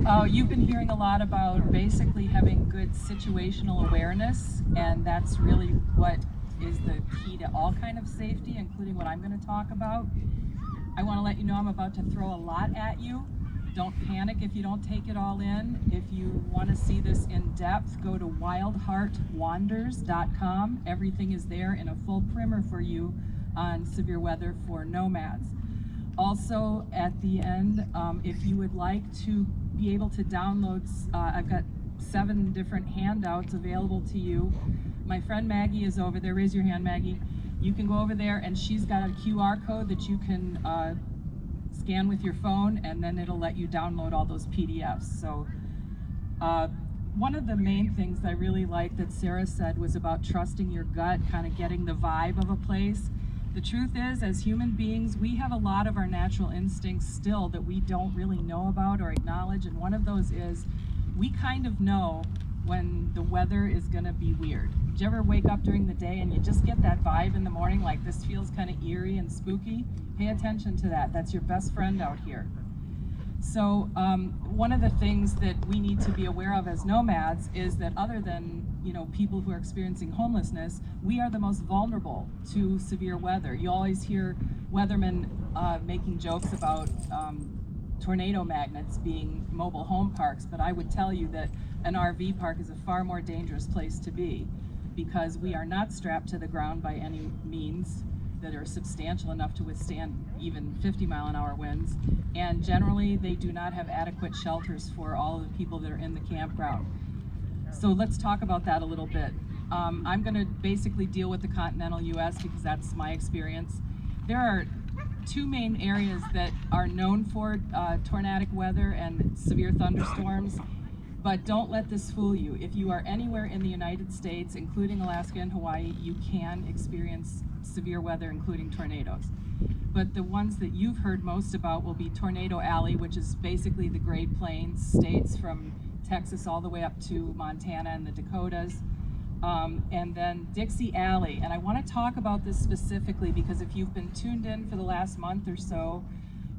Oh, you've been hearing a lot about basically having good situational awareness, and that's really what is the key to all kind of safety, including what I'm going to talk about. I want to let you know I'm about to throw a lot at you. Don't panic if you don't take it all in. If you want to see this in depth, go to wildheartwanders.com. Everything is there in a full primer for you on severe weather for nomads. Also, at the end, if you would like to be able to download, I've got 7 different handouts available to you. My friend Maggie is over there. Raise your hand, Maggie. You can go over there, and she's got a QR code that you can scan with your phone, and then it'll let you download all those PDFs. So one of the main things I really liked that Sarah said was about trusting your gut, kind of getting the vibe of a place. The truth is, as human beings, we have a lot of our natural instincts still that we don't really know about or acknowledge, and one of those is we kind of know when the weather is going to be weird. Did you ever wake up during the day and you just get that vibe in the morning, like this feels kind of eerie and spooky? Pay attention to that. That's your best friend out here. So one of the things that we need to be aware of as nomads is that other than people who are experiencing homelessness, we are the most vulnerable to severe weather. You always hear weathermen making jokes about tornado magnets being mobile home parks, but I would tell you that an RV park is a far more dangerous place to be because we are not strapped to the ground by any means that are substantial enough to withstand even 50-mile-an-hour winds, and generally they do not have adequate shelters for all of the people that are in the campground. So let's talk about that a little bit. I'm going to basically deal with the continental US because that's my experience. There are 2 main areas that are known for tornadic weather and severe thunderstorms, but don't let this fool you. If you are anywhere in the United States, including Alaska and Hawaii, you can experience severe weather, including tornadoes. But the ones that you've heard most about will be Tornado Alley, which is basically the Great Plains states from Texas all the way up to Montana and the Dakotas. And then Dixie Alley. And I want to talk about this specifically because if you've been tuned in for the last month or so,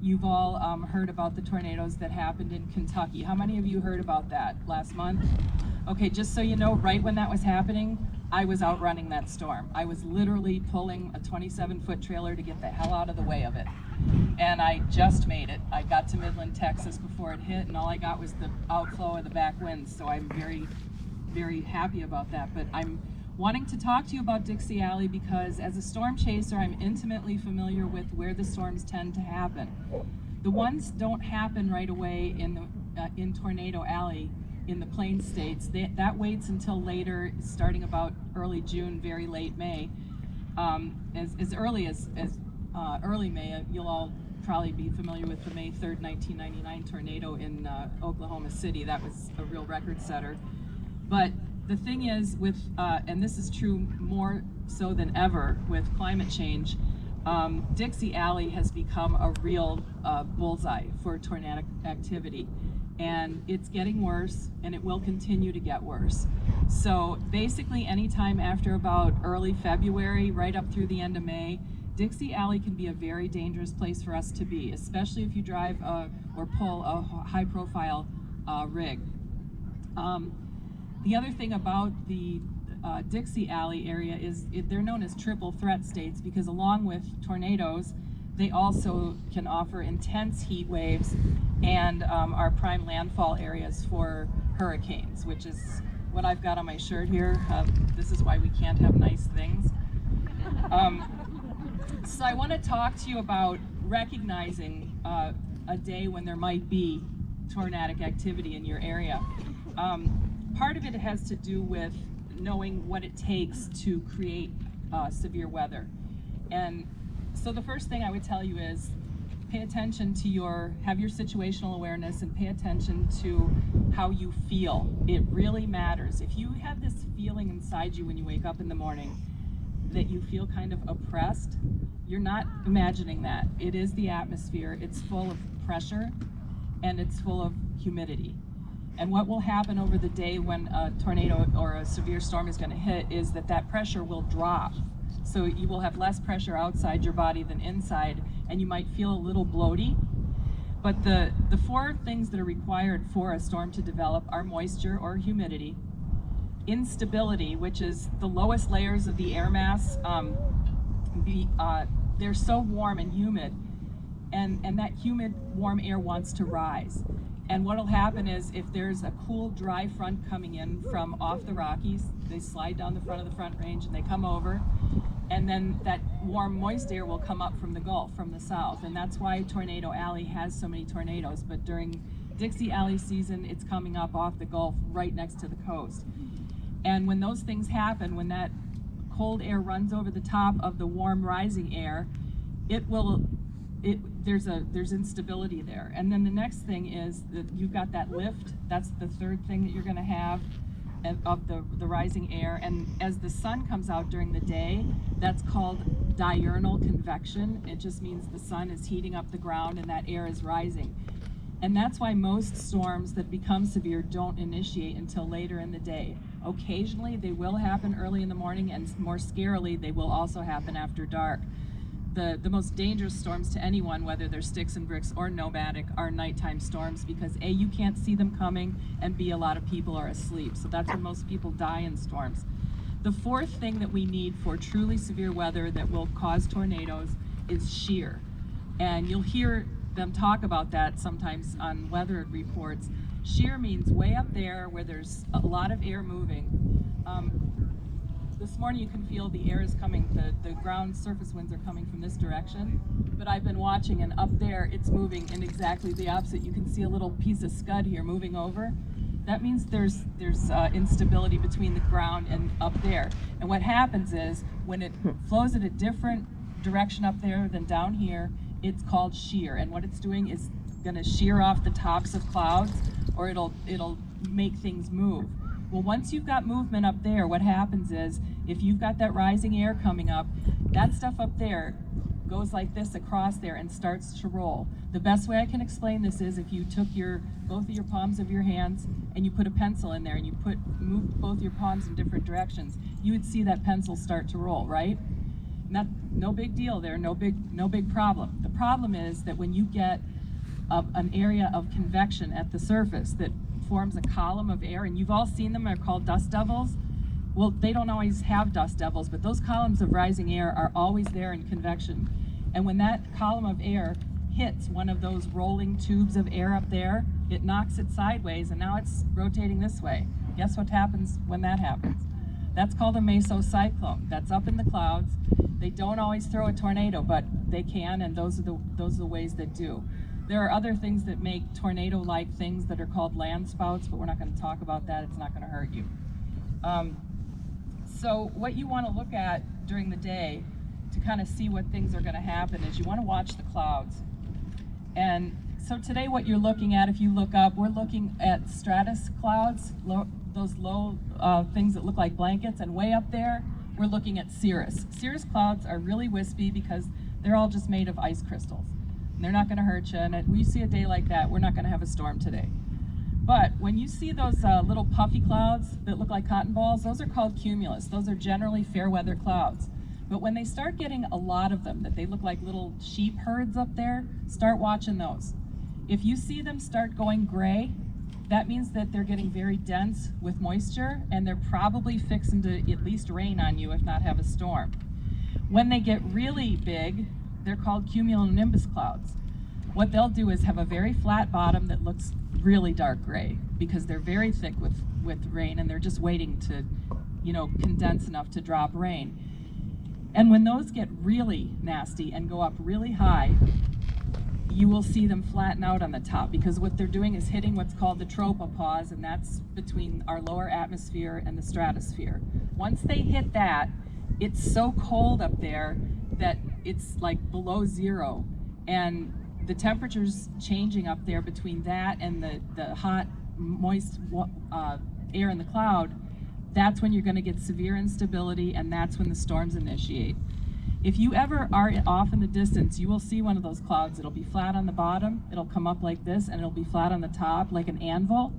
you've all heard about the tornadoes that happened in Kentucky. How many of you heard about that last month? Okay, just so you know, right when that was happening, I was out running that storm. I was literally pulling a 27-foot trailer to get the hell out of the way of it. And I just made it. I got to Midland, Texas before it hit, and all I got was the outflow of the back winds, so I'm very, very happy about that. But I'm wanting to talk to you about Dixie Alley because as a storm chaser, I'm intimately familiar with where the storms tend to happen. The ones don't happen right away in Tornado Alley in the Plains states. That waits until later, starting about early June, very late May. As early as early May, you'll all probably be familiar with the May 3rd, 1999 tornado in Oklahoma City. That was a real record setter. But the thing is with, and this is true more so than ever with climate change, Dixie Alley has become a real bullseye for tornadic activity. And it's getting worse, and it will continue to get worse. So basically anytime after about early February, right up through the end of May, Dixie Alley can be a very dangerous place for us to be, especially if you drive or pull a high-profile rig. The other thing about the Dixie Alley area is they're known as triple threat states because along with tornadoes, they also can offer intense heat waves and are prime landfall areas for hurricanes, which is what I've got on my shirt here. This is why we can't have nice things. So I want to talk to you about recognizing a day when there might be tornadic activity in your area. Part of it has to do with knowing what it takes to create severe weather. And so the first thing I would tell you is pay attention to have your situational awareness and pay attention to how you feel. It really matters. If you have this feeling inside you when you wake up in the morning that you feel kind of oppressed, you're not imagining that. It is the atmosphere. It's full of pressure and it's full of humidity. And what will happen over the day when a tornado or a severe storm is going to hit is that pressure will drop. So you will have less pressure outside your body than inside, and you might feel a little bloaty. But the four things that are required for a storm to develop are moisture or humidity, instability, which is the lowest layers of the air mass. They're so warm and humid, and that humid, warm air wants to rise. And what'll happen is if there's a cool, dry front coming in from off the Rockies, they slide down the front of the Front Range and they come over, and then that warm, moist air will come up from the Gulf, from the south. And that's why Tornado Alley has so many tornadoes. But during Dixie Alley season, it's coming up off the Gulf right next to the coast. And when those things happen, when that cold air runs over the top of the warm rising air, there's instability there. And then the next thing is that you've got that lift. That's the third thing that you're going to have of the rising air. And as the sun comes out during the day, that's called diurnal convection. It just means the sun is heating up the ground and that air is rising. And that's why most storms that become severe don't initiate until later in the day. Occasionally they will happen early in the morning, and more scarily they will also happen after dark. The most dangerous storms to anyone, whether they're sticks and bricks or nomadic, are nighttime storms, because A, you can't see them coming, and B, a lot of people are asleep. So that's when most people die in storms. The fourth thing that we need for truly severe weather that will cause tornadoes is shear. And you'll hear them talk about that sometimes on weather reports. Shear means way up there where there's a lot of air moving. This morning you can feel the air is coming, the ground surface winds are coming from this direction, but I've been watching, and up there it's moving in exactly the opposite. You can see a little piece of scud here moving over. That means there's instability between the ground and up there. And what happens is when it flows at a different direction up there than down here, it's called shear. And what it's doing is going to shear off the tops of clouds, or it'll make things move. Well, once you've got movement up there, what happens is, if you've got that rising air coming up, that stuff up there goes like this across there and starts to roll. The best way I can explain this is if you took both of your palms of your hands and you put a pencil in there and you move both your palms in different directions, you would see that pencil start to roll, right? No big deal there, no big problem. The problem is that when you get an area of convection at the surface that forms a column of air, and you've all seen them, they're called dust devils. Well, they don't always have dust devils, but those columns of rising air are always there in convection. And when that column of air hits one of those rolling tubes of air up there, it knocks it sideways, and now it's rotating this way. Guess what happens when that happens? That's called a mesocyclone. That's up in the clouds. They don't always throw a tornado, but they can, and those are the ways that do. There are other things that make tornado-like things that are called land spouts, but we're not going to talk about that. It's not going to hurt you. So what you want to look at during the day to kind of see what things are going to happen is you want to watch the clouds. And so today what you're looking at, if you look up, we're looking at stratus clouds, those low things that look like blankets, and way up there, we're looking at cirrus. Cirrus clouds are really wispy because they're all just made of ice crystals. They're not going to hurt you, and when you see a day like that, we're not going to have a storm today. But when you see those little puffy clouds that look like cotton balls, those are called cumulus. Those are generally fair weather clouds. But when they start getting a lot of them, that they look like little sheep herds up there, start watching those. If you see them start going gray, that means that they're getting very dense with moisture, and they're probably fixing to at least rain on you, if not have a storm. When they get really big, they're called cumulonimbus clouds. What they'll do is have a very flat bottom that looks really dark gray because they're very thick with rain, and they're just waiting to, condense enough to drop rain. And when those get really nasty and go up really high, you will see them flatten out on the top, because what they're doing is hitting what's called the tropopause, and that's between our lower atmosphere and the stratosphere. Once they hit that, it's so cold up there that it's like below zero, and the temperature's changing up there between that and the hot, moist air in the cloud. That's when you're going to get severe instability, and that's when the storms initiate. If you ever are off in the distance, you will see one of those clouds. It'll be flat on the bottom, it'll come up like this, and it'll be flat on the top like an anvil.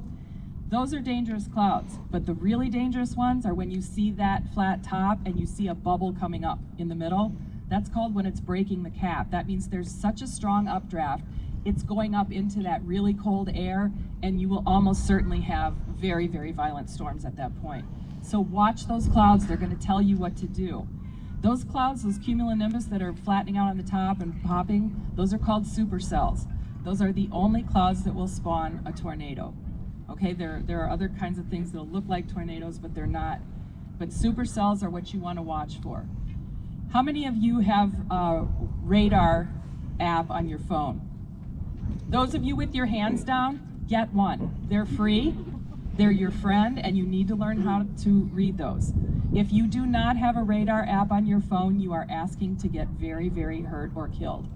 Those are dangerous clouds, but the really dangerous ones are when you see that flat top and you see a bubble coming up in the middle. That's called when it's breaking the cap. That means there's such a strong updraft, it's going up into that really cold air, and you will almost certainly have very, very violent storms at that point. So watch those clouds, they're going to tell you what to do. Those clouds, those cumulonimbus that are flattening out on the top and popping, those are called supercells. Those are the only clouds that will spawn a tornado. Okay, there are other kinds of things that'll look like tornadoes, but they're not. But supercells are what you want to watch for. How many of you have a radar app on your phone? Those of you with your hands down, get one. They're free, they're your friend, and you need to learn how to read those. If you do not have a radar app on your phone, you are asking to get very, very hurt or killed,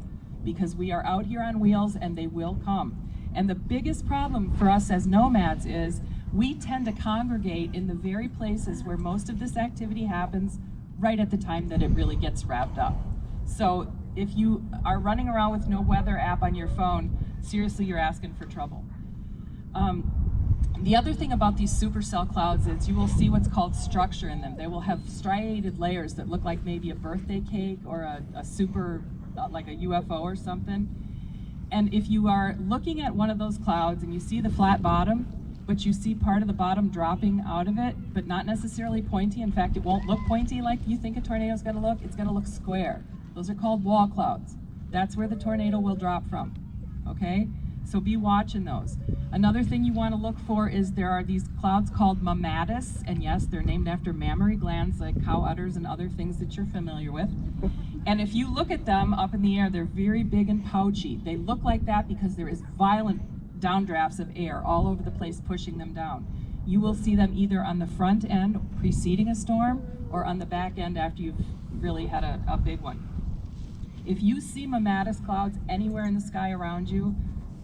because we are out here on wheels and they will come. And the biggest problem for us as nomads is we tend to congregate in the very places where most of this activity happens right at the time that it really gets wrapped up. So if you are running around with no weather app on your phone, seriously, you're asking for trouble. The other thing about these supercell clouds is you will see what's called structure in them. They will have striated layers that look like maybe a birthday cake or a super, like a UFO or something. And if you are looking at one of those clouds and you see the flat bottom, but you see part of the bottom dropping out of it, but not necessarily pointy. In fact, it won't look pointy like you think a tornado is going to look. It's going to look square. Those are called wall clouds. That's where the tornado will drop from, okay? So be watching those. Another thing you want to look for is there are these clouds called mammatus, and yes, they're named after mammary glands like cow udders and other things that you're familiar with. And if you look at them up in the air, they're very big and pouchy. They look like that because there is violent downdrafts of air all over the place pushing them down. You will see them either on the front end preceding a storm or on the back end after you've really had a big one. If you see mammatus clouds anywhere in the sky around you,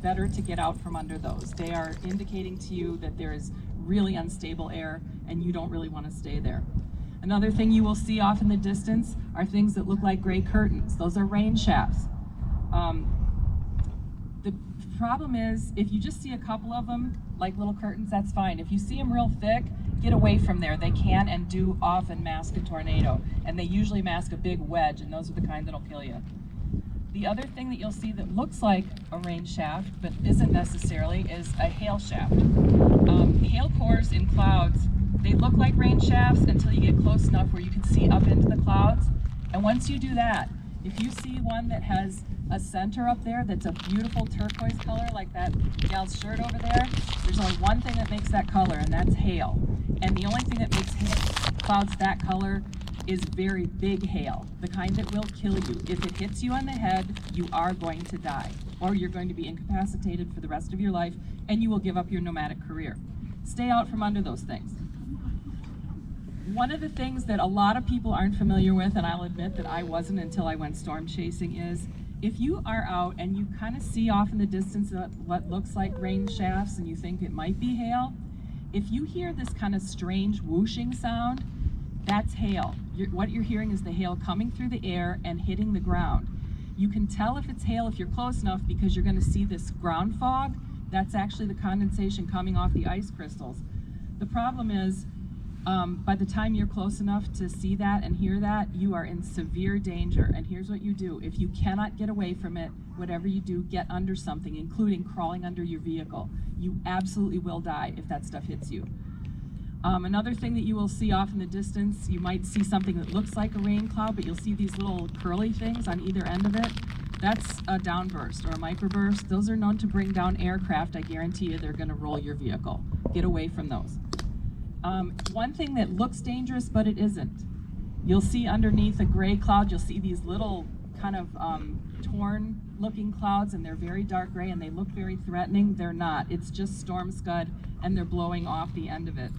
better to get out from under those. They are indicating to you that there is really unstable air and you don't really want to stay there. Another thing you will see off in the distance are things that look like gray curtains. Those are rain shafts. The problem is, if you just see a couple of them, like little curtains, that's fine. If you see them real thick, get away from there. They can and do often mask a tornado, and they usually mask a big wedge, and those are the kind that'll kill you. The other thing that you'll see that looks like a rain shaft, but isn't necessarily, is a hail shaft. Hail cores in clouds, they look like rain shafts until you get close enough where you can see up into the clouds. And once you do that, if you see one that has a center up there that's a beautiful turquoise color like that gal's shirt over there, there's only one thing that makes that color, and that's hail. And the only thing that makes clouds that color is very big hail, the kind that will kill you. If it hits you on the head, you are going to die, or you're going to be incapacitated for the rest of your life, and you will give up your nomadic career. Stay out from under those things. One of the things that a lot of people aren't familiar with, and I'll admit that I wasn't until I went storm chasing, is if you are out and you kind of see off in the distance what looks like rain shafts and you think it might be hail, if you hear this kind of strange whooshing sound, that's hail. What you're hearing is the hail coming through the air and hitting the ground. You can tell if it's hail if you're close enough because you're going to see this ground fog. That's actually the condensation coming off the ice crystals. The problem is, by the time you're close enough to see that and hear that, you are in severe danger. And here's what you do. If you cannot get away from it, whatever you do, get under something, including crawling under your vehicle. You absolutely will die if that stuff hits you. Another thing that you will see off in the distance, you might see something that looks like a rain cloud, but you'll see these little curly things on either end of it. That's a downburst or a microburst. Those are known to bring down aircraft. I guarantee you they're going to roll your vehicle. Get away from those. One thing that looks dangerous, but it isn't. You'll see underneath a gray cloud, you'll see these little kind of torn looking clouds, and they're very dark gray and they look very threatening. They're not. It's just storm scud, and they're blowing off the end of it.